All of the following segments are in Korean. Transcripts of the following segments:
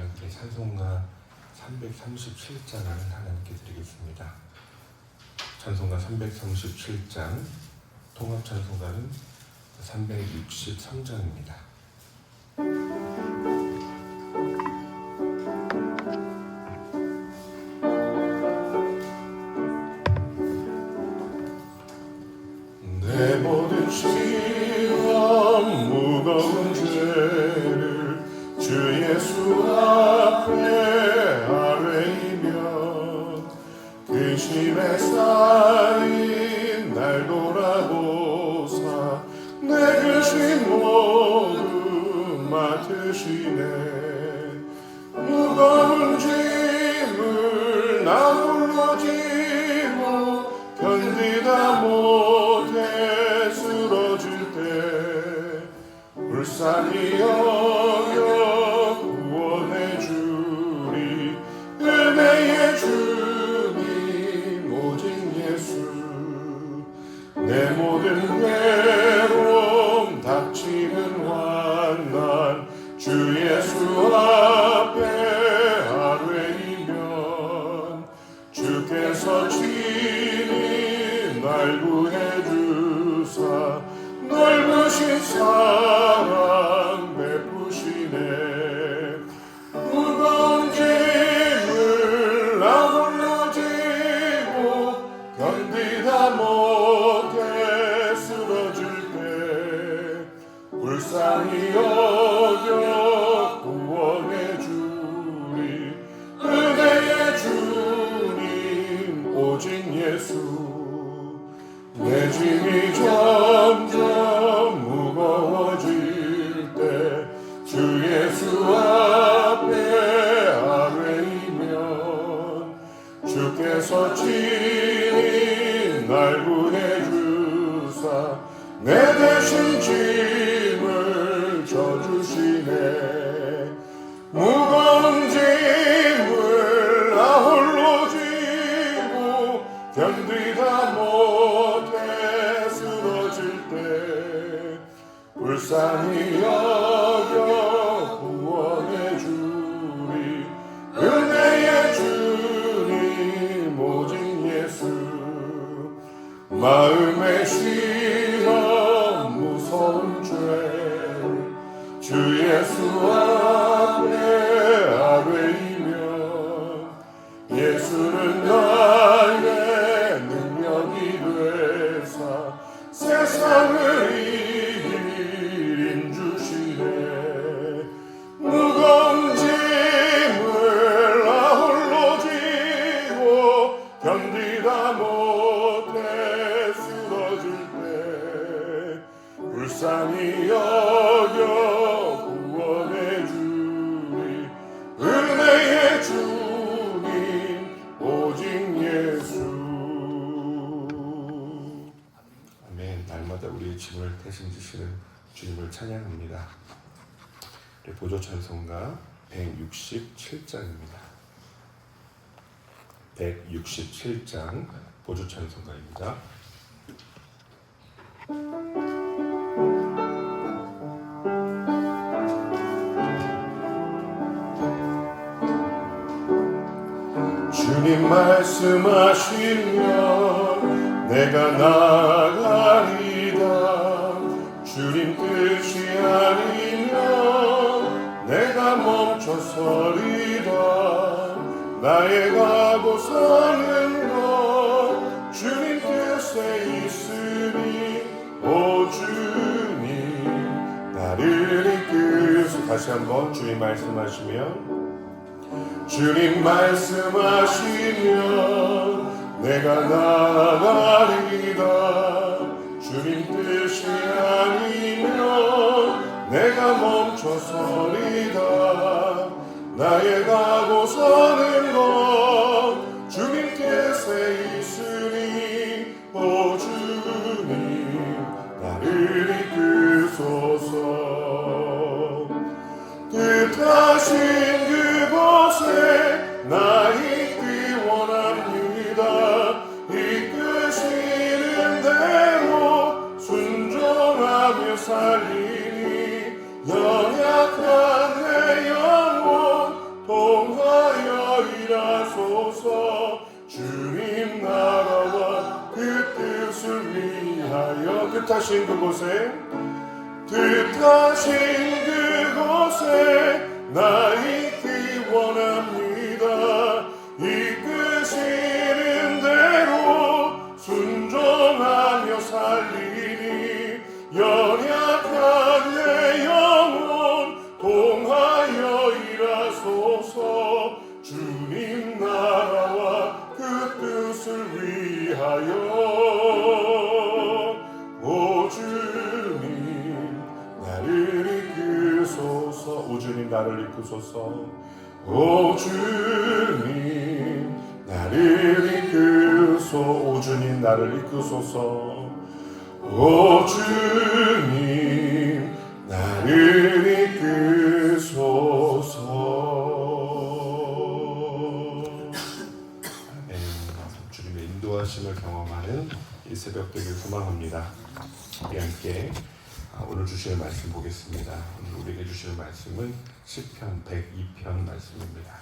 함께 찬송가 337장을 하나님께 드리겠습니다. 찬송가 337장, 통합 찬송가는 363장입니다. 내 모든 시험 무거운 죄를 주 예수 앞에 아뢰이며 근심에 쌓인 날 돌아보사 내 근심 모두 맡으시네. 무거운 짐을 나 홀로 지고 견디다 못해 쓰러질 때 불쌍히 여겨 구원해 주리 은혜의 주님 오직 예수. 내 모든 괴로움 닥치는 환난 주 예수 앞에 아뢰이면 주께서 친히 날 구해 주사 넓으신 사랑 베푸시네. 무거운 짐을 나 홀로 지고 견디다 못해 쓰러질 때 불쌍히 여겨 구원해 주리 은혜의 주님 오직 예수. 내 짐이 점점 무거워질 때 주 예수 앞에 아뢰이면 주께서 친히 날 구해 주사 내 대신 짐을 져주시네. 무거운 짐을 나 홀로 지고 견디다 못해 쓰러질 때 불쌍히 여겨 구원해 주리 은혜의 주님 오직 예수. 마음의 시험 무서운 죄 주 예수 앞에 아뢰이면 예수는 나의 능력이 되사 세상을 이길 힘주시네. 무거운 짐을 나 홀로 지고 견디다 못해 쓰러질 때 불쌍히 여겨 구원해 주리 은혜의 주님 오직 예수. 아멘. 날마다 우리의 짐을 대신 지시는 주님을 찬양합니다. 보조 찬송가 167장입니다. 167장 보조 찬송가입니다. 주님 말씀하시면 내가 나가리다. 주님 뜻이 아니면 내가 멈춰서리다. 나의 가고 사는 것 주님 뜻에 있으니 오 주님 나를 이끄소. 다시 한번 주님 말씀하시면 주님 말씀하시면 내가 나가리다. 주님 뜻이 아니면 내가 멈춰서리다. 나의 가고 서는 것 주님 뜻에 있으니 오 주님 나를 이끄소서. 뜻하신 그곳에 나 있기 원합니다. 이끄시는 대로 순종하며 살리니 연약한 내 영혼 뜻하신 그곳에 나 있기 원합니다. 이끄시는 대로 순종하며 살리니 연약한 내 영혼 통하여 일하소서. 주님 나라와 그 뜻을 위하여. 오 주님 나를 이끄소서. 오 주님 나를 이끄소서. 오 주님 나를 이끄소. 오 주님 나를 이끄소서. 오 주님 나를 이끄소서. 주님의 인도하심을 경험하는 이 새벽 되길 소망합니다. 우리 함께 오늘 주시는 말씀 보겠습니다. 오늘 우리에게 주시는 말씀은 시편 102편 말씀입니다.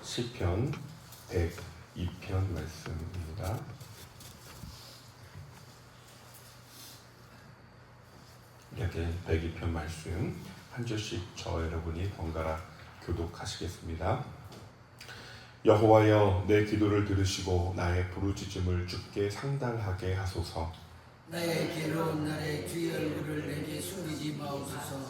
시편 102편 말씀입니다. 이렇게 102편 말씀 한 절씩 저 여러분이 번갈아 교독하시겠습니다. 여호와여 내 기도를 들으시고 나의 부르짖음을 주께 상달하게 하소서. 나의 괴로운 날에 주의 얼굴을 내게 숨기지 마옵소서.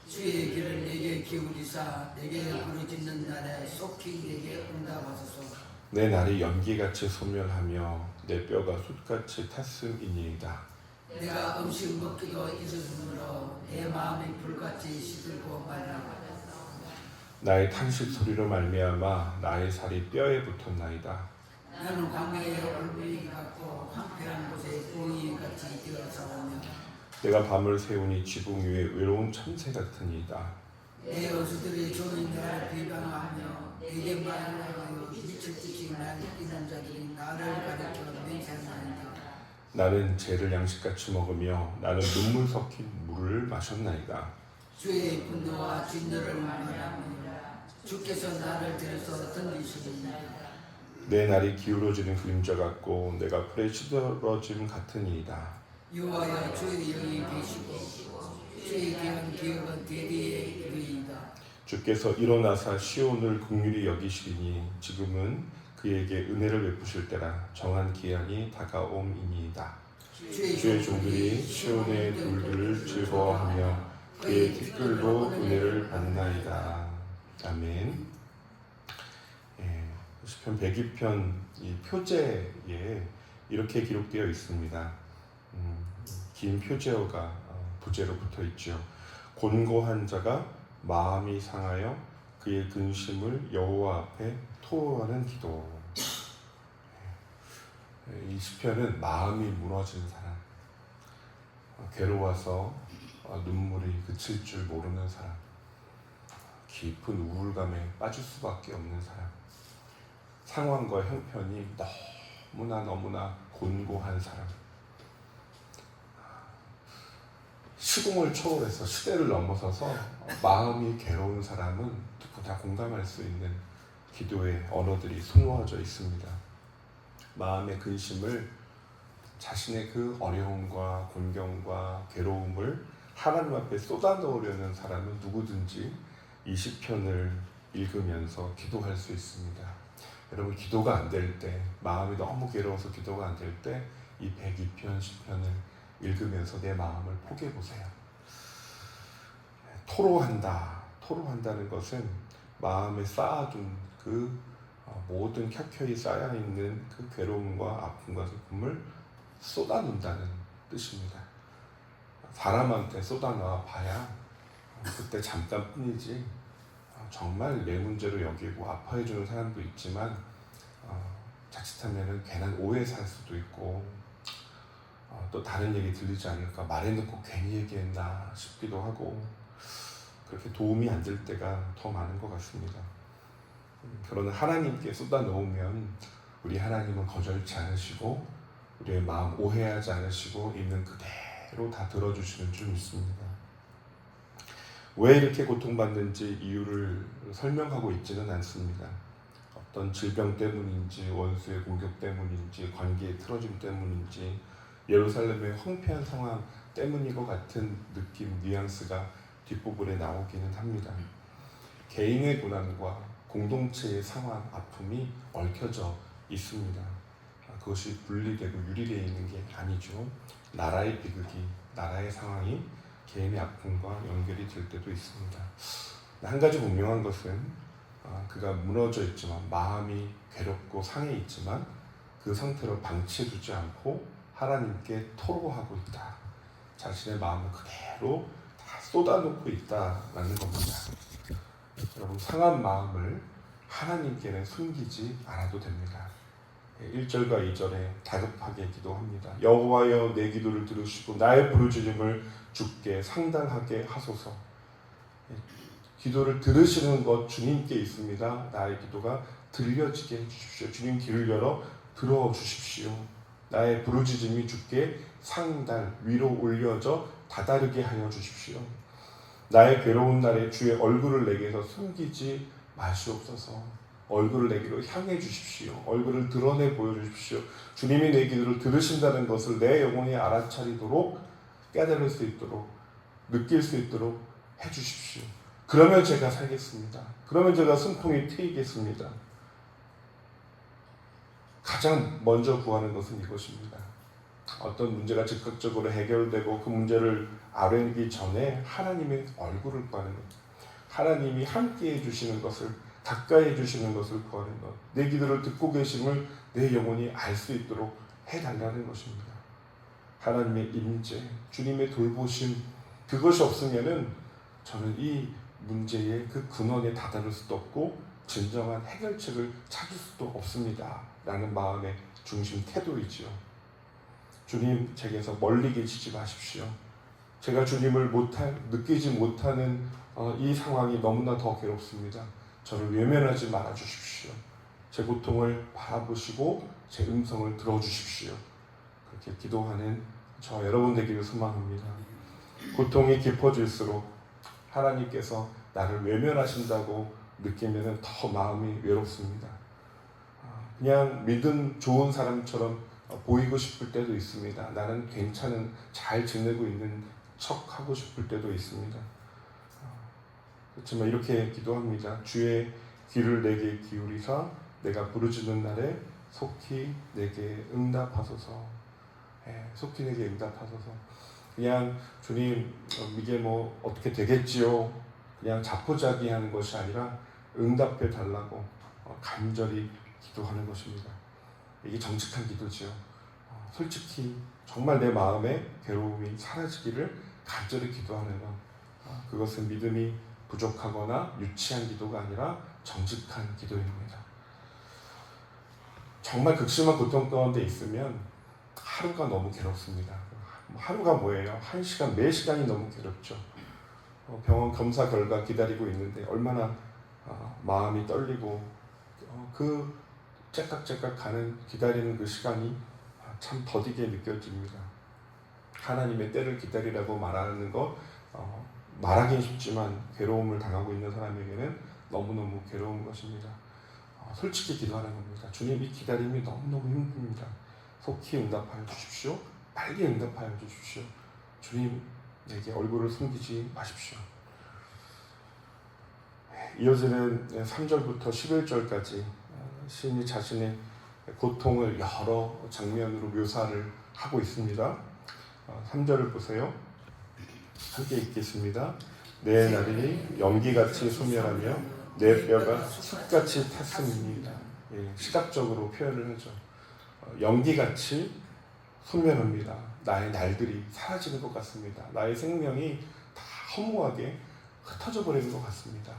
주의 귀를 내게 기울이사 내게 부르짖는 날에 속히 내게 응답하소서. 내 날이 연기같이 소멸하며 내 뼈가 숯같이 탔음이니이다. 내가 음식 먹기도 잊었으므로 내 마음이 불같이 시들고 말라. 나의 탄식 소리로 말미암아 나의 살이 뼈에 붙었나이다. 나는 광야의 얼굴이 같고 황폐한 곳에 웅이같이 되어서오며 내가 밤을 새우니 지붕 위에 외로운 참새 같으니이다. 내 어수들이 종이 나를 비방하며 내게 말하여 미칠 듯이 날 뛰는 자들이 나를 가리켜 맹세하나이다. 나는 죄를 양식같이 먹으며 나는 눈물 섞인 물을 마셨나이다. 주의 분노와 진노를 말하며 주께서 나를 들여서 던지시리이다. 내 날이 기울어지는 그림자 같고 내가 풀에 시들어짐 같으니이다. 여호와여 주의 영이 계시고 주의 귀한 기억은 대대에 이르이다. 주께서 일어나사 시온을 긍휼히 여기시리니 지금은 그에게 은혜를 베푸실 때라. 정한 기한이 다가옴이니이다. 주의 종들이 시온의 돌들을 즐거워하며 그의 티끌로 은혜를 받나이다. 아멘. 시편 102편 이 표제에 이렇게 기록되어 있습니다. 긴 표제어가 부제로 붙어 있죠. 곤고한 자가 마음이 상하여 그의 근심을 여호와 앞에 토로하는 기도. 이 시편은 마음이 무너진 사람, 괴로워서 눈물이 그칠 줄 모르는 사람, 깊은 우울감에 빠질 수밖에 없는 사람, 상황과 형편이 너무나 곤고한 사람, 시공을 초월해서 시대를 넘어서서 마음이 괴로운 사람은 누구나 공감할 수 있는 기도의 언어들이 수놓아져 있습니다. 마음의 근심을 자신의 그 어려움과 곤경과 괴로움을 하나님 앞에 쏟아넣으려는 사람은 누구든지 이 시편을 읽으면서 기도할 수 있습니다. 여러분 기도가 안 될 때, 마음이 너무 괴로워서 기도가 안 될 때 이 102편 시편을 읽으면서 내 마음을 포기해 보세요. 토로한다는 것은 마음에 쌓아둔 그 모든 켜켜이 쌓여있는 그 괴로움과 아픔과 슬픔을 쏟아놓는다는 뜻입니다. 사람한테 쏟아놔 봐야 그때 잠깐뿐이지 정말 내 문제로 여기고 아파해주는 사람도 있지만 자칫하면 괜한 오해 살 수도 있고 또 다른 얘기 들리지 않을까 말해놓고 괜히 얘기했나 싶기도 하고 그렇게 도움이 안 될 때가 더 많은 것 같습니다. 그러나 하나님께 쏟아놓으면 우리 하나님은 거절치 않으시고 우리의 마음 오해하지 않으시고 있는 그대로 다 들어주시는 줄 믿습니다. 왜 이렇게 고통받는지 이유를 설명하고 있지는 않습니다. 어떤 질병 때문인지 원수의 공격 때문인지 관계의 틀어짐 때문인지 예루살렘의 황폐한 상황 때문인 것 같은 느낌, 뉘앙스가 뒷부분에 나오기는 합니다. 개인의 고난과 공동체의 상황, 아픔이 얽혀져 있습니다. 그것이 분리되고 유리되어 있는 게 아니죠. 나라의 비극이, 나라의 상황이 개인의 아픔과 연결이 될 때도 있습니다. 한 가지 분명한 것은 그가 무너져 있지만, 마음이 괴롭고 상해 있지만 그 상태로 방치해두지 않고 하나님께 토로하고 있다. 자신의 마음을 그대로 다 쏟아놓고 있다라는 겁니다. 여러분, 상한 마음을 하나님께는 숨기지 않아도 됩니다. 1절과 2절에 다급하게 기도합니다. 여호와여, 내 기도를 들으시고 나의 부르짖음을 주께 상달하게 하소서. 기도를 들으시는 것 주님께 있습니다. 나의 기도가 들려지게 해주십시오. 주님 귀를 열어 들어주십시오. 나의 부르짖음이 주께 상달 위로 올려져 다다르게 하여 주십시오. 나의 괴로운 날에 주의 얼굴을 내게서 숨기지 마시옵소서. 얼굴을 내게로 향해 주십시오. 얼굴을 드러내 보여주십시오. 주님이 내 기도를 들으신다는 것을 내 영혼이 알아차리도록, 깨달을 수 있도록, 느낄 수 있도록 해주십시오. 그러면 제가 살겠습니다. 그러면 제가 숨통이 트이겠습니다. 가장 먼저 구하는 것은 이것입니다. 어떤 문제가 즉각적으로 해결되고 그 문제를 아뢰기 전에 하나님의 얼굴을 구하는 것, 하나님이 함께 해주시는 것을, 가까이 해주시는 것을 구하는 것, 내 기도를 듣고 계심을 내 영혼이 알 수 있도록 해달라는 것입니다. 하나님의 임재, 주님의 돌보심, 그것이 없으면은 저는 이 문제의 그 근원에 다다를 수도 없고 진정한 해결책을 찾을 수도 없습니다 라는 마음의 중심 태도이지요. 주님, 제게서 멀리 계시지 마십시오. 제가 주님을 느끼지 못하는 이 상황이 너무나 더 괴롭습니다. 저를 외면하지 말아 주십시오. 제 고통을 바라보시고 제 음성을 들어주십시오. 그렇게 기도하는 저 여러분 되기를 소망합니다. 고통이 깊어질수록 하나님께서 나를 외면하신다고 느끼면 더 마음이 외롭습니다. 그냥 믿음 좋은 사람처럼 보이고 싶을 때도 있습니다. 나는 괜찮은, 잘 지내고 있는 척 하고 싶을 때도 있습니다. 그렇지만 이렇게 기도합니다. 주의 귀를 내게 기울이사 내가 부르짖는 날에 속히 내게 응답하소서. 속히 내게 응답하소서. 그냥 주님, 이게 뭐 어떻게 되겠지요? 그냥 자포자기하는 것이 아니라 응답해 달라고 간절히 기도하는 것입니다. 이게 정직한 기도지요. 솔직히 정말 내 마음의 괴로움이 사라지기를 간절히 기도하는 것, 그것은 믿음이 부족하거나 유치한 기도가 아니라 정직한 기도입니다. 정말 극심한 고통 가운데 있으면 하루가 너무 괴롭습니다. 하루가 뭐예요? 1시간, 4시간이 너무 괴롭죠. 병원 검사 결과 기다리고 있는데 얼마나 마음이 떨리고 그 째깍째깍 가는 기다리는 그 시간이 참 더디게 느껴집니다. 하나님의 때를 기다리라고 말하는 것, 말하긴 쉽지만 괴로움을 당하고 있는 사람에게는 너무너무 괴로운 것입니다. 솔직히 기도하는 겁니다. 주님, 이 기다림이 너무너무 힘듭니다. 속히 응답하여 주십시오. 빨리 응답하여 주십시오. 주님, 내게 얼굴을 숨기지 마십시오. 이어지는 3절부터 11절까지 시인이 자신의 고통을 여러 장면으로 묘사를 하고 있습니다. 3절을 보세요. 함께 읽겠습니다. 내 날이 연기같이 소멸하며 내 뼈가 숯같이 탔습니다. 시각적으로 표현을 하죠. 연기같이 소멸합니다. 나의 날들이 사라지는 것 같습니다. 나의 생명이 다 허무하게 흩어져 버리는 것 같습니다.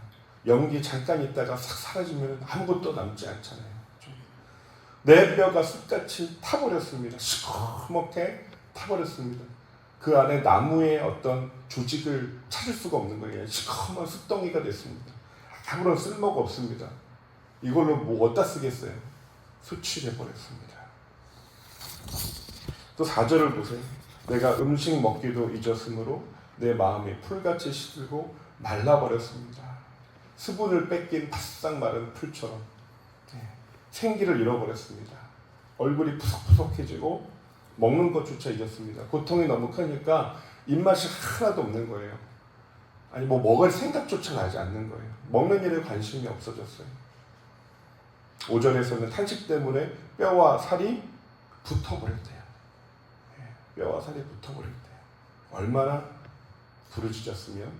연기 잠깐 있다가 싹 사라지면 아무것도 남지 않잖아요. 내 뼈가 숯같이 타버렸습니다. 시커멓게 타버렸습니다. 그 안에 나무의 어떤 조직을 찾을 수가 없는 거예요. 시커먼 숯덩이가 됐습니다. 아무런 쓸모가 없습니다. 이걸로 뭐 어디다 쓰겠어요? 숯이 돼버렸습니다. 또 4절을 보세요. 내가 음식 먹기도 잊었으므로 내 마음이 풀같이 시들고 말라버렸습니다. 수분을 뺏긴 바싹 마른 풀처럼 생기를 잃어버렸습니다. 얼굴이 푸석푸석해지고 먹는 것조차 잊었습니다. 고통이 너무 크니까 입맛이 하나도 없는 거예요. 아니 뭐 먹을 생각조차 나지 않는 거예요. 먹는 일에 관심이 없어졌어요. 5절에서는 탄식 때문에 뼈와 살이 붙어버렸대요. 뼈와 살이 붙어버렸대요. 얼마나 부르짖었으면,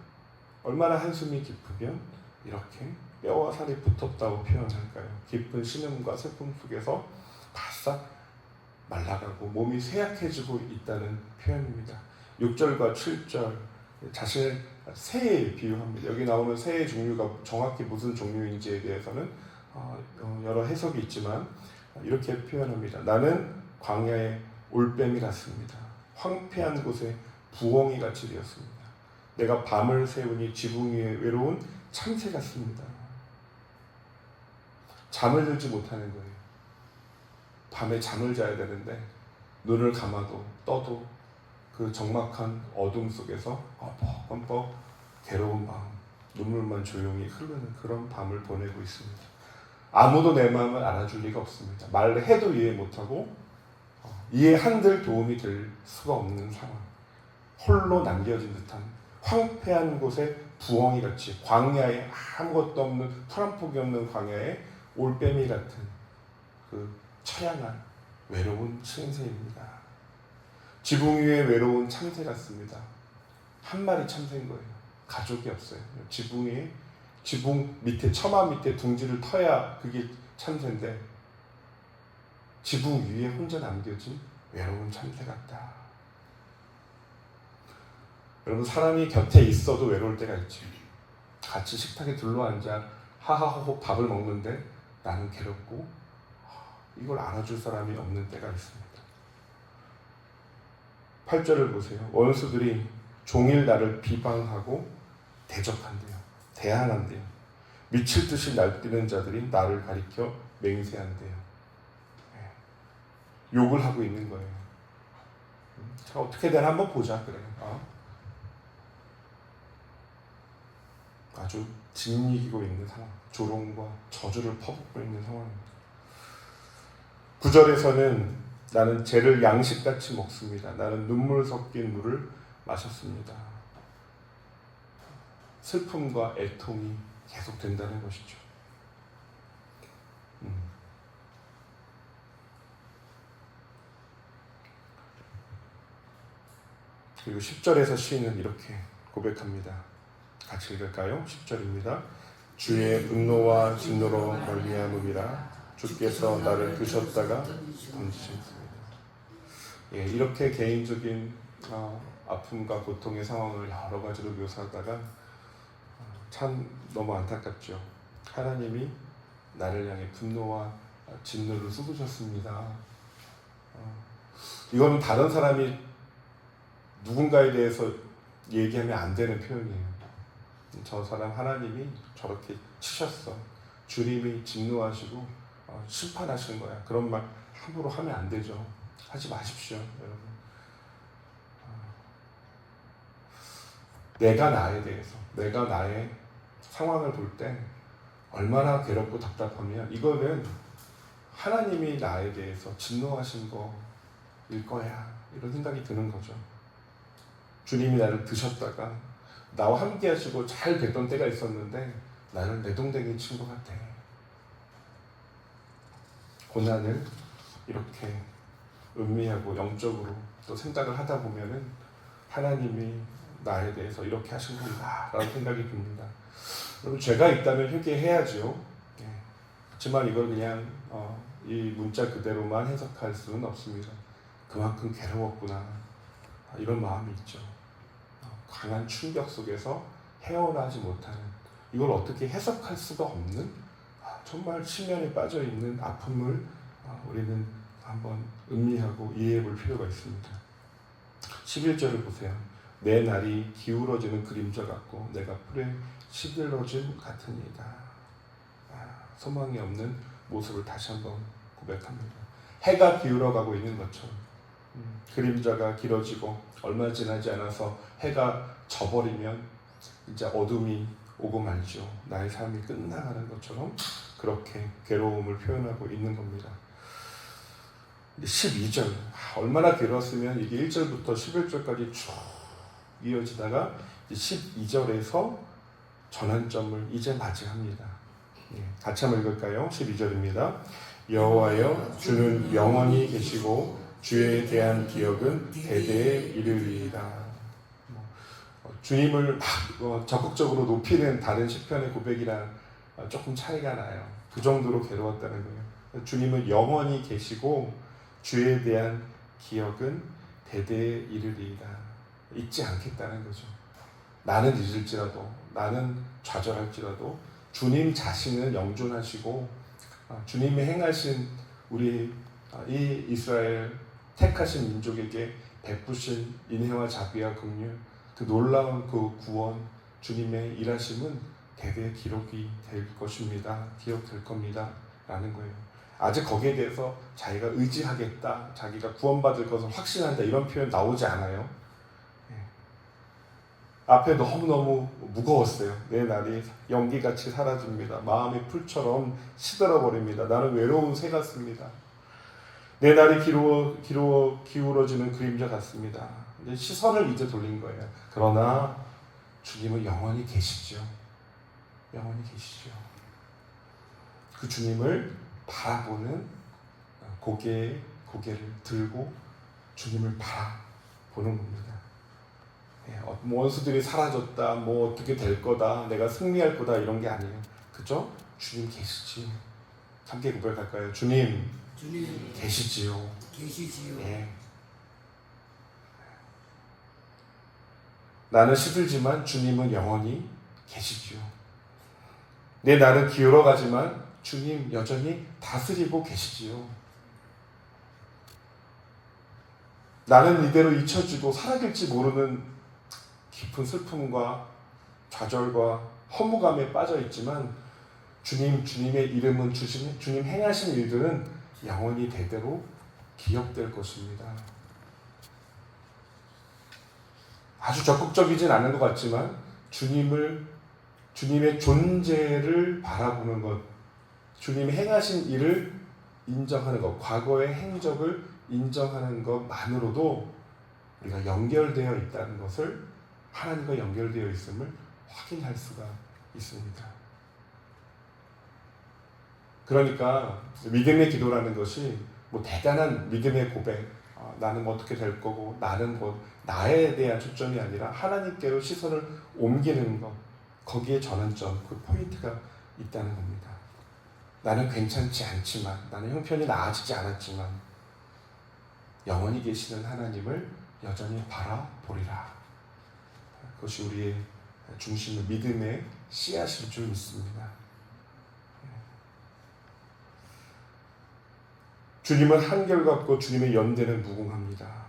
얼마나 한숨이 깊으면 이렇게 뼈와 살이 붙었다고 표현할까요? 깊은 신음과 슬픔 속에서 바싹 말라가고 몸이 쇠약해지고 있다는 표현입니다. 6절과 7절 자신을 새에 비유합니다. 여기 나오는 새의 종류가 정확히 무슨 종류인지에 대해서는 여러 해석이 있지만 이렇게 표현합니다. 나는 광야의 올빼미 같습니다. 황폐한 곳에 부엉이 같이 되었습니다. 내가 밤을 새우니 지붕 위에 외로운 참새 같습니다. 잠을 들지 못하는 거예요. 밤에 잠을 자야 되는데 눈을 감아도 떠도 그 적막한 어둠 속에서 뻔뻔 괴로운 마음, 눈물만 조용히 흐르는 그런 밤을 보내고 있습니다. 아무도 내 마음을 알아줄 리가 없습니다. 말을 해도 이해 못하고 이해 한들 도움이 될 수가 없는 상황. 홀로 남겨진 듯한 황폐한 곳에 부엉이같이 광야에 아무것도 없는 풀 한 폭이 없는 광야에 올빼미 같은 그 처량한 외로운 참새입니다. 지붕 위에 외로운 참새 같습니다. 한 마리 참새인 거예요. 가족이 없어요. 지붕 밑에 처마 밑에 둥지를 터야 그게 참새인데 지붕 위에 혼자 남겨진 외로운 참새 같다. 여러분 사람이 곁에 있어도 외로울 때가 있죠. 같이 식탁에 둘러앉아 하하호호 밥을 먹는데 나는 괴롭고 이걸 알아줄 사람이 없는 때가 있습니다. 8절을 보세요. 원수들이 종일 나를 비방하고 대적한대요. 대항한대요. 미칠 듯이 날뛰는 자들이 나를 가리켜 맹세한대요. 욕을 하고 있는 거예요. 자, 어떻게 되나 한번 보자 그래요. 아주 짓이기고 있는 상황, 조롱과 저주를 퍼붓고 있는 상황입니다. 9절에서는 나는 죄를 양식같이 먹습니다. 나는 눈물 섞인 물을 마셨습니다. 슬픔과 애통이 계속된다는 것이죠. 그리고 10절에서 시인은 이렇게 고백합니다. 같이 읽을까요? 10절입니다. 주의 분노와 진노로 멀리함이라 주께서 나를 드셨다가 던지셨습니다. 이렇게 개인적인 아픔과 고통의 상황을 여러 가지로 묘사하다가 참 너무 안타깝죠. 하나님이 나를 향해 분노와 진노를 쏟으셨습니다. 이거는 다른 사람이 누군가에 대해서 얘기하면 안 되는 표현이에요. 저 사람 하나님이 저렇게 치셨어. 주님이 진노하시고 심판하신 거야. 그런 말 함부로 하면 안 되죠. 하지 마십시오, 여러분. 내가 나에 대해서, 내가 나의 상황을 볼 때 얼마나 괴롭고 답답하면 이거는 하나님이 나에 대해서 진노하신 거일 거야. 이런 생각이 드는 거죠. 주님이 나를 드셨다가 나와 함께 하시고 잘 뵀던 때가 있었는데 나를 내동댕이 친 것 같아. 고난을 이렇게 음미하고 영적으로 또 생각을 하다 보면은 하나님이 나에 대해서 이렇게 하신 건가 라는 생각이 듭니다. 여러분 죄가 있다면 회개해야죠. 그렇지만 이걸 그냥 이 문자 그대로만 해석할 수는 없습니다. 그만큼 괴로웠구나 이런 마음이 있죠. 강한 충격 속에서 헤어나지 못하는, 이걸 어떻게 해석할 수가 없는 정말 심연에 빠져있는 아픔을 우리는 한번 음미하고 이해해 볼 필요가 있습니다. 11절을 보세요. 내 날이 기울어지는 그림자 같고 내가 풀에 시들어짐 같으니이다. 소망이 없는 모습을 다시 한번 고백합니다. 해가 기울어가고 있는 것처럼 그림자가 길어지고 얼마 지나지 않아서 해가 져버리면 이제 어둠이 오고 말죠. 나의 삶이 끝나가는 것처럼 그렇게 괴로움을 표현하고 있는 겁니다. 12절 얼마나 괴로웠으면 이게 1절부터 11절까지 쭉 이어지다가 12절에서 전환점을 이제 맞이합니다. 같이 한번 읽을까요? 12절입니다. 여호와여 주는 영원히 계시고 주에 대한 기억은 대대에 이르리이다. 주님을 막 적극적으로 높이는 다른 시편의 고백이랑 조금 차이가 나요. 그 정도로 괴로웠다는 거예요. 주님은 영원히 계시고 주에 대한 기억은 대대에 이르리이다. 잊지 않겠다는 거죠. 나는 잊을지라도, 나는 좌절할지라도 주님 자신은 영존하시고 주님이 행하신 우리 이 이스라엘 택하신 민족에게 베푸신 인애와 자비와 긍휼, 그 놀라운 그 구원, 주님의 일하심은 대대 기록이 될 것입니다. 기억될 겁니다. 라는 거예요. 아직 거기에 대해서 자기가 의지하겠다, 자기가 구원받을 것을 확신한다 이런 표현 나오지 않아요. 앞에 너무너무 무거웠어요. 내 날이 연기같이 사라집니다. 마음이 풀처럼 시들어버립니다. 나는 외로운 새 같습니다. 내 날이 기울어지는 그림자 같습니다. 이제 시선을 이제 돌린 거예요. 그러나 주님은 영원히 계시죠. 영원히 계시죠. 그 주님을 바라보는 고개를 들고 주님을 바라보는 겁니다. 원수들이 사라졌다, 뭐 어떻게 될 거다, 내가 승리할 거다 이런 게 아니에요. 그죠? 주님 계시지. 함께 고백할까요? 주님 계시지요. 예. 나는 시들지만 주님은 영원히 계시지요. 내 날은 기울어가지만 주님 여전히 다스리고 계시지요. 나는 이대로 잊혀지고 사라질지 모르는 깊은 슬픔과 좌절과 허무감에 빠져 있지만 주님의 이름은 주님 행하신 일들은 영원히 대대로 기억될 것입니다. 아주 적극적이진 않은 것 같지만 주님의 존재를 바라보는 것, 주님이 행하신 일을 인정하는 것, 과거의 행적을 인정하는 것만으로도 우리가 연결되어 있다는 것을, 하나님과 연결되어 있음을 확인할 수가 있습니다. 그러니까 믿음의 기도라는 것이 뭐 대단한 믿음의 고백, 나는 뭐 어떻게 될 거고, 나는 뭐 나에 대한 초점이 아니라 하나님께로 시선을 옮기는 것, 거기에 전환점, 그 포인트가 있다는 겁니다. 나는 괜찮지 않지만, 나는 형편이 나아지지 않았지만 영원히 계시는 하나님을 여전히 바라보리라. 그것이 우리의 중심의 믿음의 씨앗일 줄 믿습니다. 주님은 한결같고 주님의 연대는 무궁합니다.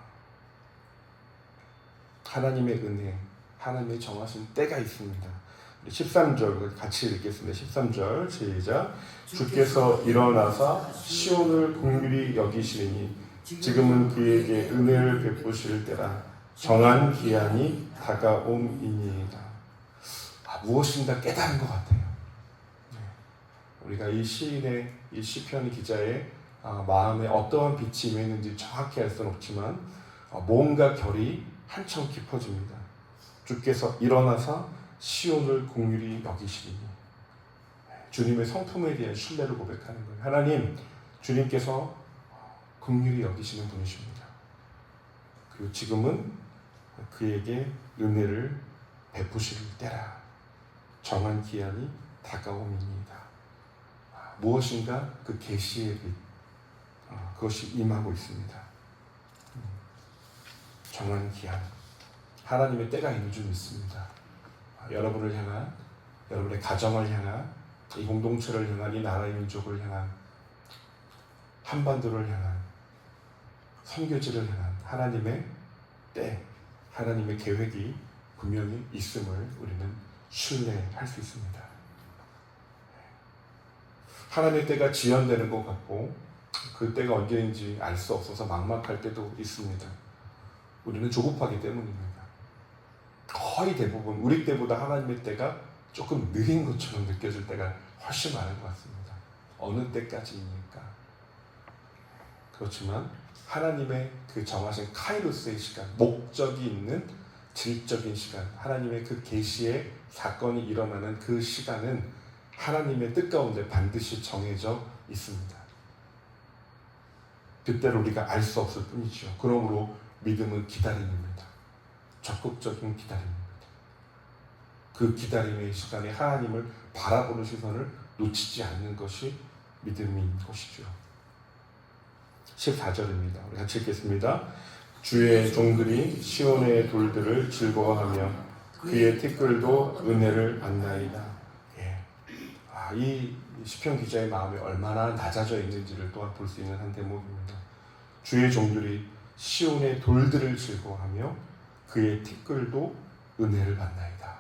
하나님의 은혜, 하나님의 정하신 때가 있습니다. 13절 같이 읽겠습니다. 13절 시작. 주께서 일어나사 시온을 긍휼히 여기시니 지금은 그에게 은혜를 베푸실 때라. 정한 기한이 다가옴이니이다. 무엇인가 깨달은 것 같아요. 우리가 이 시인의, 이 시편 기자의 마음에 어떠한 빛이 임했는지 정확히 알 수는 없지만 뭔가 결이 한층 깊어집니다. 주께서 일어나서 시온을 긍휼히 여기시리니, 주님의 성품에 대한 신뢰를 고백하는 거예요. 하나님, 주님께서 긍휼히 여기시는 분이십니다. 그리고 지금은 그에게 은혜를 베푸실 때라. 정한 기한이 다가옴이니이다. 무엇인가 그 계시의 빛, 그것이 임하고 있습니다. 정한 기한, 하나님의 때가 있는 줄 믿습니다. 여러분을 향한, 여러분의 가정을 향한, 이 공동체를 향한, 이 나라의 민족을 향한, 한반도를 향한, 선교지를 향한 하나님의 때, 하나님의 계획이 분명히 있음을 우리는 신뢰할 수 있습니다. 하나님의 때가 지연되는 것 같고 그 때가 언제인지 알 수 없어서 막막할 때도 있습니다. 우리는 조급하기 때문입니다. 거의 대부분 우리 때보다 하나님의 때가 조금 느린 것처럼 느껴질 때가 훨씬 많은 것 같습니다. 어느 때까지입니까? 그렇지만 하나님의 그 정하신 카이로스의 시간, 목적이 있는 질적인 시간, 하나님의 그 계시의 사건이 일어나는 그 시간은 하나님의 뜻 가운데 반드시 정해져 있습니다. 그때를 우리가 알 수 없을 뿐이죠. 그러므로 믿음은 기다림입니다. 적극적인 기다림입니다. 그 기다림의 시간에 하나님을 바라보는 시선을 놓치지 않는 것이 믿음인 것이죠. 14절입니다. 우리 같이 읽겠습니다. 주의 종들이 시온의 돌들을 즐거워하며 그의 티끌도 은혜를 받나이다. 예. 이 시편 기자의 마음이 얼마나 낮아져 있는지를 또한 볼 수 있는 한 대목입니다. 주의 종들이 시온의 돌들을 즐거워하며 그의 티끌도 은혜를 받나이다.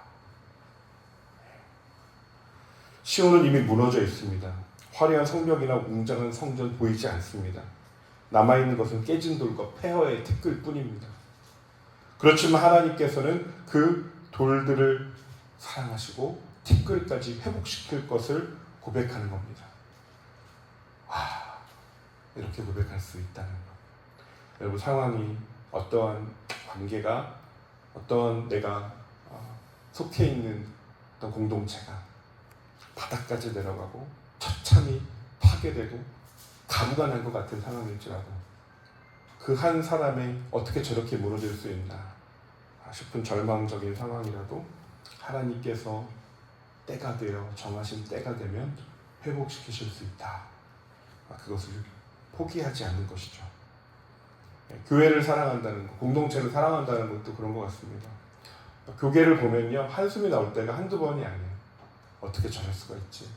시온은 이미 무너져 있습니다. 화려한 성벽이나 웅장한 성전 보이지 않습니다. 남아있는 것은 깨진 돌과 폐허의 티끌 뿐입니다. 그렇지만 하나님께서는 그 돌들을 사랑하시고 티끌까지 회복시킬 것을 고백하는 겁니다. 이렇게 고백할 수 있다는 것. 여러분, 상황이 어떠한 관계가, 어떠한 내가 속해 있는 어떤 공동체가 바닥까지 내려가고 처참히 파괴되고 가루가 난 것 같은 상황일지라도 그 한 사람이 어떻게 저렇게 무너질 수 있나 싶은 절망적인 상황이라도 하나님께서 때가 되어 정하신 때가 되면 회복시키실 수 있다. 그것을 포기하지 않는 것이죠. 교회를 사랑한다는 것, 공동체를 사랑한다는 것도 그런 것 같습니다. 교계를 보면요, 한숨이 나올 때가 한두 번이 아니에요. 어떻게 저럴 수가 있지?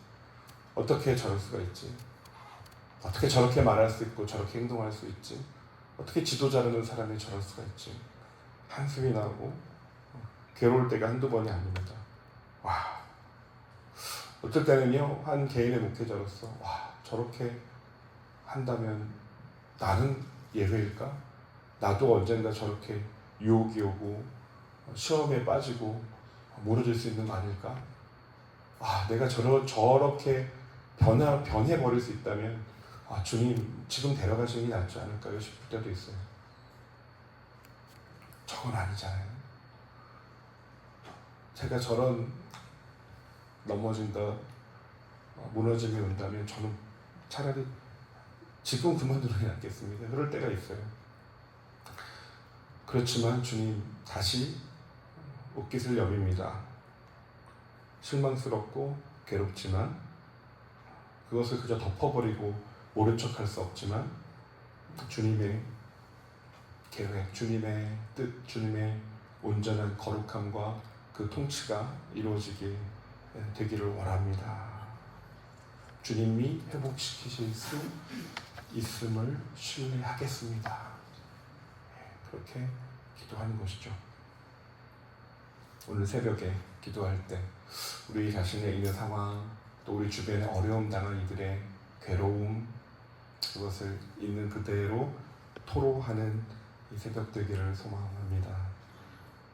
어떻게 저럴 수가 있지? 어떻게 저렇게 말할 수 있고 저렇게 행동할 수 있지? 어떻게 지도자라는 사람이 저럴 수가 있지? 한숨이 나고 괴로울 때가 한두 번이 아닙니다. 어떨 때는요, 한 개인의 목회자로서 저렇게 한다면 나는 예외일까? 나도 언젠가 저렇게 유혹이 오고 시험에 빠지고 무너질 수 있는 거 아닐까? 내가 저렇게 변해버릴 수 있다면 주님 지금 데려가시는 게 낫지 않을까요? 싶을 때도 있어요. 저건 아니잖아요. 제가 저런 넘어진다, 무너짐이 온다면 저는 차라리 지금 그만두는 게 낫겠습니다. 그럴 때가 있어요. 그렇지만 주님 다시 옷깃을 여밉니다. 실망스럽고 괴롭지만 그것을 그저 덮어버리고 모른 척할 수 없지만 주님의 계획, 주님의 뜻, 주님의 온전한 거룩함과 그 통치가 이루어지게 되기를 원합니다. 주님이 회복시키실 수 있음을 신뢰하겠습니다. 그렇게 기도하는 것이죠. 오늘 새벽에 기도할 때 우리 자신의 있는 상황, 또 우리 주변에 어려움 당한 이들의 괴로움, 그것을 있는 그대로 토로하는 이 새벽 되기를 소망합니다.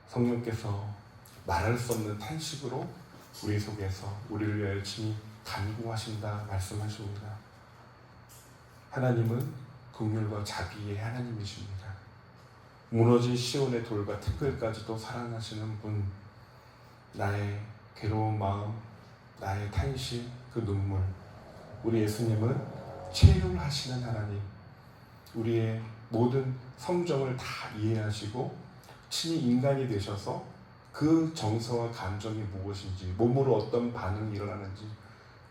성령께서 말할 수 없는 탄식으로 우리 속에서 우리를 위하여 친히 간구하신다 말씀하십니다. 하나님은 긍휼과 자비의 하나님이십니다. 무너진 시온의 돌과 티끌까지도 사랑하시는 분, 나의 괴로운 마음, 나의 탄식, 그 눈물, 우리 예수님은 체휼하시는 하나님, 우리의 모든 성정을 다 이해하시고 친히 인간이 되셔서 그 정서와 감정이 무엇인지, 몸으로 어떤 반응이 일어나는지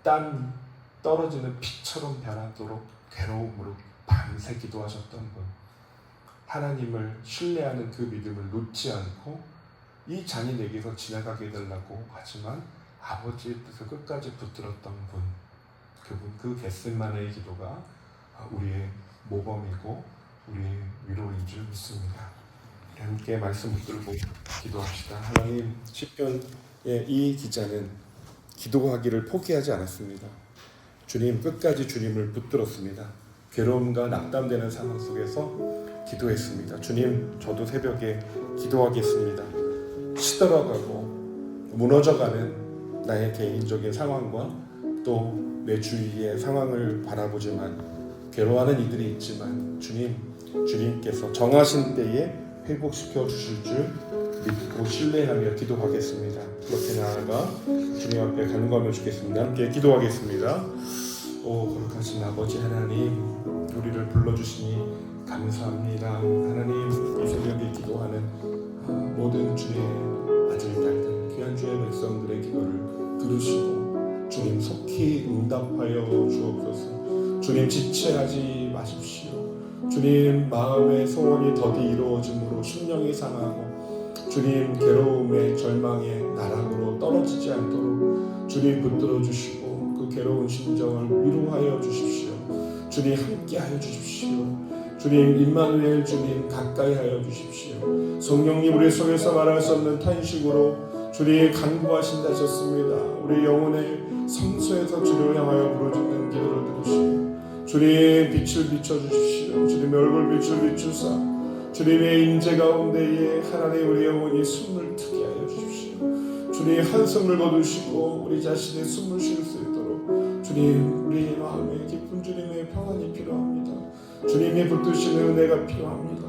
땀 떨어지는 피처럼 변하도록 괴로움으로 밤새 기도하셨던 분, 하나님을 신뢰하는 그 믿음을 놓지 않고 이 잔이 내게서 지나가게 해달라고 하지만 아버지의 뜻을 끝까지 붙들었던 분, 그분, 그 겟세마네의 기도가 우리의 모범이고 우리의 위로인 줄 믿습니다. 함께 말씀 붙들고 기도합시다. 하나님, 시편의 이 기자는 기도하기를 포기하지 않았습니다. 주님, 끝까지 주님을 붙들었습니다. 괴로움과 낙담되는 상황 속에서 기도했습니다. 주님, 저도 새벽에 기도하겠습니다. 시들어가고 무너져가는 나의 개인적인 상황과 또 내 주위의 상황을 바라보지만 괴로워하는 이들이 있지만 주님께서 정하신 때에 회복시켜 주실 줄 믿고 신뢰하며 기도하겠습니다. 그렇게 나아가 주님 앞에 간구하며 주겠습니다. 함께 기도하겠습니다. 오 거룩하신 아버지 하나님, 우리를 불러주시니 감사합니다. 하나님, 이 새벽에 기도하는 모든 주의 아들 딸들, 귀한 주의 백성들의 기도를 들으시고 주님 속히 응답하여 주옵소서. 주님 지체하지 마십시오. 주님 마음의 소원이 더디 이루어짐으로 심령이 상하고 주님 괴로움에 절망에 나락으로 떨어지지 않도록 주님 붙들어 주시고 그 괴로운 심정을 위로하여 주십시오. 주님 함께하여 주십시오. 주님 임마누엘 주님 가까이 하여 주십시오. 성령님 우리 속에서 말할 수 없는 탄식으로 주님 간구하신다 하셨습니다. 우리 영혼의 성소에서 주를 향하여 부르짖는 기도를 들으시고 주님 빛을 비춰주십시오. 주님의 얼굴 빛을 비추사 주님의 임재 가운데에 하나님 우리 영혼이 숨을 트게 하여 주십시오. 주님 한숨을 거두시고 우리 자신의 숨을 쉴 수 있도록 주님 우리 마음에 깊은 주님의 평안이 필요합니다. 주님이 붙드시는 은혜가 필요합니다.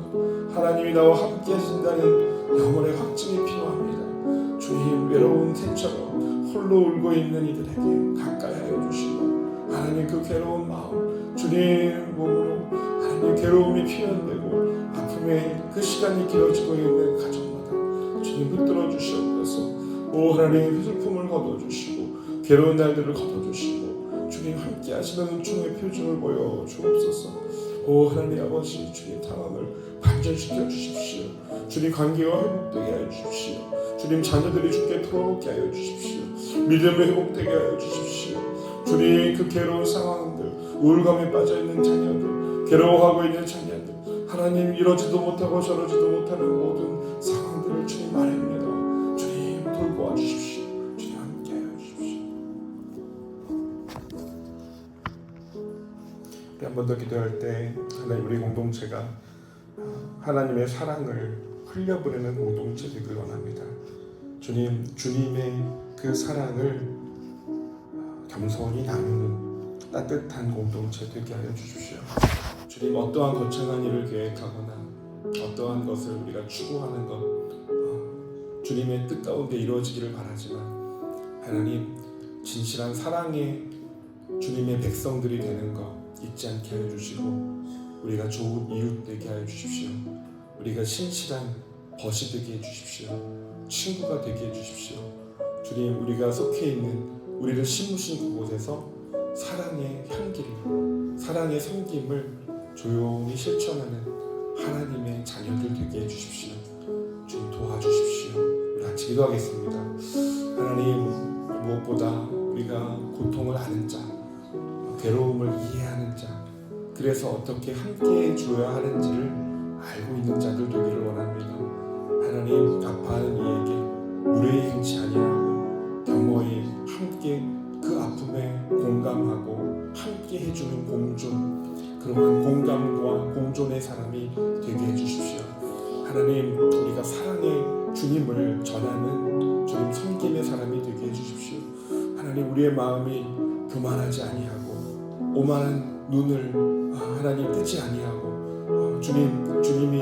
하나님이 나와 함께 하신다는 영혼의 확증이 필요합니다. 주님 외로운 새처럼 홀로 울고 있는 이들에게 가까이 하여 주시고 하나님 그 괴로운 마음 주님 몸으로 하나님 괴로움이 표현되고 아픔의 그 시간이 길어지고 있는 가정마다 주님 붙들어 주시옵소서. 오 하나님 슬픔을 거둬주시고 괴로운 날들을 거둬주시고 주님 함께 하시는 은총의 표징을 보여 주옵소서. 오 하나님 아버지 주님 상황을 반전시켜 주십시오. 주님 관계가 회복되게 하여 주십시오. 주님 자녀들이 주께 돌아오게 하여 주십시오. 믿음이 회복되게 하여 주십시오. 주님 그 괴로운 상황들 우울감에 빠져있는 자녀들 괴로워하고 있는 자녀들 하나님 이러지도 못하고 저러지도 못하는 모든 상황들을 주님 아닙니다. 주님 돌보아 주십시오. 주님 함께하여 주십시오. 우리 한 번 더 기도할 때 하나님 우리 공동체가 하나님의 사랑을 흘려보내는 공동체 되길 원합니다. 주님의 그 사랑을 겸손히 나누는 따뜻한 공동체 되게 하여 주십시오. 주님 어떠한 거창한 일을 계획하거나 어떠한 것을 우리가 추구하는 것 주님의 뜻 가운데 이루어지기를 바라지만 하나님 진실한 사랑의 주님의 백성들이 되는 것 잊지 않게 하여 주시고 우리가 좋은 이웃 되게 하여 주십시오. 우리가 신실한 벗이 되게 해주십시오. 친구가 되게 해주십시오. 주님 우리가 속해 있는 우리를 심으신 그곳에서 사랑의 향기를 사랑의 섬김을 조용히 실천하는 하나님의 자녀들 되게 해주십시오. 주님 도와주십시오. 우리 같이 기도하겠습니다. 하나님 무엇보다 우리가 고통을 아는 자 괴로움을 이해하는 자 그래서 어떻게 함께 해줘야 하는지를 알고 있는 자들 되기를 원합니다. 하나님 아파하는 이에게 무례히 행치 아니하고 겸허히 함께 그 아픔에 공감하고 함께 해주는 공존 그러한 공감과 공존의 사람이 되게 해주십시오. 하나님 우리가 사랑의 주님을 전하는 주님 섬김의 사람이 되게 해주십시오. 하나님 우리의 마음이 교만하지 아니하고 오만한 눈을 하나님 뜨지 아니하고 주님이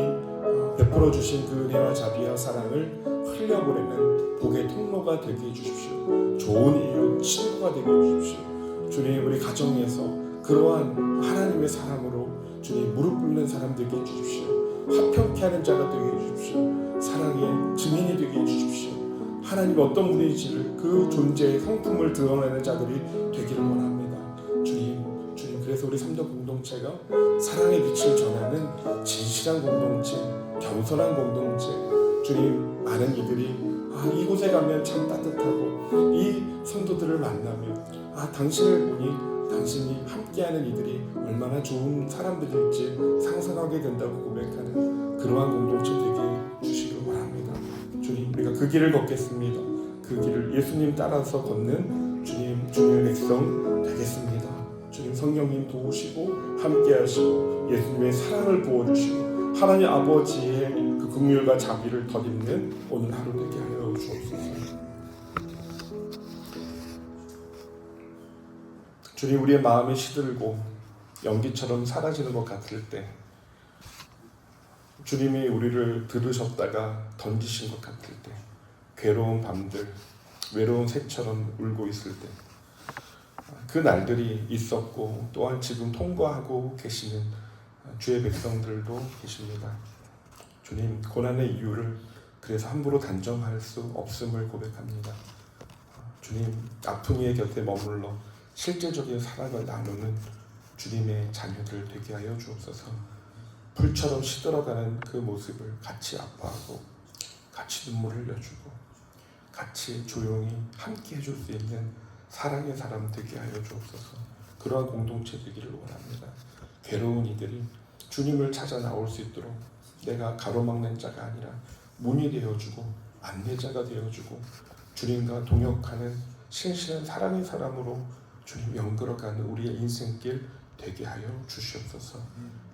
베풀어 주신 그 은혜와 자비와 사랑을 흘려보내는 복의 통로가 되게 해주십시오. 좋은 이웃 친구가 되게 해주십시오. 주님 우리 가정에서 그러한 하나님의 사랑으로 주님 무릎 꿇는 사람 되게 해주십시오. 화평케 하는 자가 되게 해주십시오. 사랑의 증인이 되게 해주십시오. 하나님 어떤 분이신지를 그 존재의 성품을 드러내는 자들이 되기를 원합니다. 주님 그래서 우리 삼덕 공동체가 사랑의 빛을 전하는 진실한 공동체 겸손한 공동체 주님 많은 이들이 이곳에 가면 참 따뜻하고 이 성도들을 만나면 당신을 보니 당신이 함께하는 이들이 얼마나 좋은 사람들일지 상상하게 된다고 고백하는 그러한 공동체 되게 주시길 바랍니다. 주님 우리가 그 길을 걷겠습니다. 그 길을 예수님 따라서 걷는 주님의 백성 되겠습니다. 주님 성령님 도우시고 함께하시고 예수님의 사랑을 부어주시고 하나님 아버지의 그 긍휼과 자비를 덧입는 오늘 하루 되게 하여 주옵소서. 주님, 우리의 마음이 시들고 연기처럼 사라지는 것 같을 때, 주님이 우리를 들으셨다가 던지신 것 같을 때, 괴로운 밤들, 외로운 새처럼 울고 있을 때, 그 날들이 있었고 또한 지금 통과하고 계시는 주의 백성들도 계십니다. 주님, 고난의 이유를 그래서 함부로 단정할 수 없음을 고백합니다. 주님, 아픔이의 곁에 머물러 실제적인 사랑을 나누는 주님의 자녀들 되게 하여 주옵소서. 불처럼 시들어가는 그 모습을 같이 아파하고 같이 눈물을 흘려주고 같이 조용히 함께 해줄 수 있는 사랑의 사람 되게 하여 주옵소서. 그러한 공동체 되기를 원합니다. 괴로운 이들이 주님을 찾아 나올 수 있도록 내가 가로막는 자가 아니라 문이 되어주고 안내자가 되어주고 주님과 동역하는 신실한 사랑의 사람으로 주님 연걸어가는 우리의 인생길 되게 하여 주시옵소서.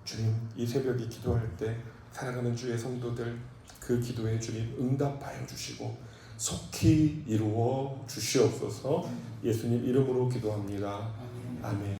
주님, 이 새벽에 기도할 때 사랑하는 주의 성도들 그 기도에 주님 응답하여 주시고 속히 이루어 주시옵소서. 예수님 이름으로 기도합니다. 아멘.